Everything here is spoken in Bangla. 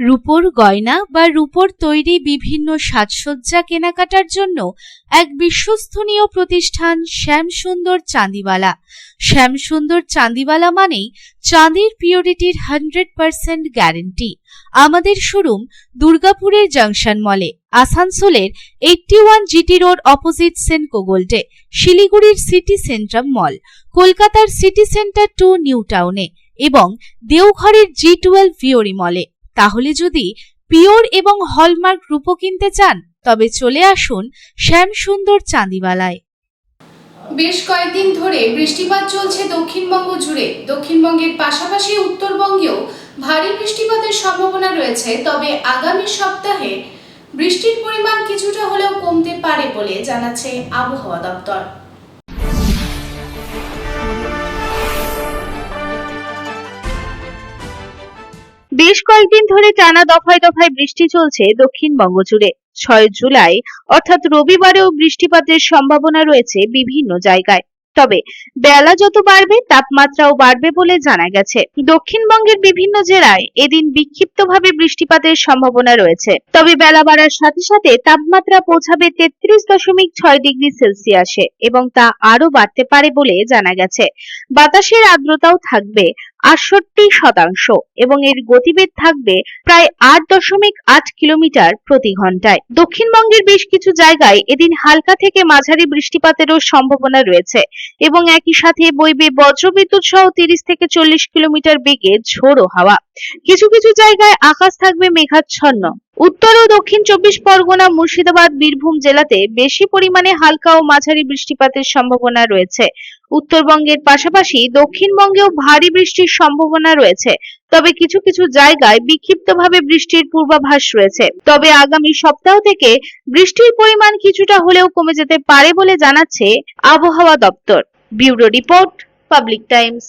রূপোর গয়না বা রূপোর তৈরি বিভিন্ন সাজসজ্জা কেনাকাটার জন্য এক বিশ্বস্তনীয় প্রতিষ্ঠান শ্যামসুন্দর চাঁদিওয়ালা। শ্যামসুন্দর চাঁদিওয়ালা মানেই চাঁদির পিওরিটির 100% গ্যারেন্টি। আমাদের শোরুম দুর্গাপুরের জংশন মলে, আসানসোলের 81 জিটি রোড অপোজিট সেনকো গোল্ডে, শিলিগুড়ির সিটি সেন্ট্রাম মল, কলকাতার সিটি সেন্টার 2 নিউ টাউনে এবং দেওঘরের G12 ভিওরি মলে। তাহলে যদি পিওর এবং হলমার্ক রূপো কিনতে চান তবে চলে আসুন শ্যামসুন্দর চাঁদিওয়ালায়। বেশ কয়েকদিন ধরে বৃষ্টিপাত চলছে দক্ষিণবঙ্গ জুড়ে। দক্ষিণবঙ্গের পাশাপাশি উত্তরবঙ্গেও ভারী বৃষ্টিপাতের সম্ভাবনা রয়েছে। তবে আগামী সপ্তাহে বৃষ্টির পরিমাণ কিছুটা হলেও কমতে পারে বলে জানাচ্ছে আবহাওয়া দপ্তর। বেশ কয়েকদিন ধরে টানা দফায় দফায় বৃষ্টি চলছে দক্ষিণবঙ্গ জুড়ে। 6 জুলাই অর্থাৎ রবিবারেও বৃষ্টিপাতের সম্ভাবনা রয়েছে বিভিন্ন জায়গায়। তবে বেলা যত বাড়বে তাপমাত্রাও বাড়বে বলে জানা গেছে। দক্ষিণবঙ্গের বিভিন্ন জেলায় এদিন বিক্ষিপ্তভাবে বৃষ্টিপাতের সম্ভাবনা রয়েছে। তবে বেলা বাড়ার সাথে সাথে তাপমাত্রা পৌঁছাবে 33.6 ডিগ্রি সেলসিয়াসে এবং তা আরো বাড়তে পারে বলে জানা গেছে। বাতাসের আর্দ্রতাও থাকবে 68% এবং এর গতিবেগ থাকবে প্রায় 8.8 কিলোমিটার প্রতি ঘন্টায়। দক্ষিণবঙ্গের বেশ কিছু জায়গায় এদিন হালকা থেকে মাঝারি বৃষ্টিপাতেরও সম্ভাবনা রয়েছে এবং একই সাথে বইবে বজ্রবিদ্যুৎ সহ 30 থেকে 40 কিলোমিটার বেগে ঝোড়ো হাওয়া। কিছু কিছু জায়গায় আকাশ থাকবে মেঘাচ্ছন্ন। উত্তর ও দক্ষিণ 24 পরগনা, মুর্শিদাবাদ, বীরভূম জেলাতে বেশি পরিমাণে হালকা ও মাঝারি বৃষ্টিপাতের সম্ভাবনা রয়েছে। উত্তরবঙ্গের পাশাপাশি দক্ষিণবঙ্গেও ভারী বৃষ্টির সম্ভাবনা রয়েছে। তবে কিছু কিছু জায়গায় বিক্ষিপ্তভাবে বৃষ্টির পূর্বাভাস রয়েছে। তবে আগামী সপ্তাহ থেকে বৃষ্টির পরিমাণ কিছুটা হলেও কমে যেতে পারে বলে জানাচ্ছে আবহাওয়া দপ্তর। Bureau report, public Times.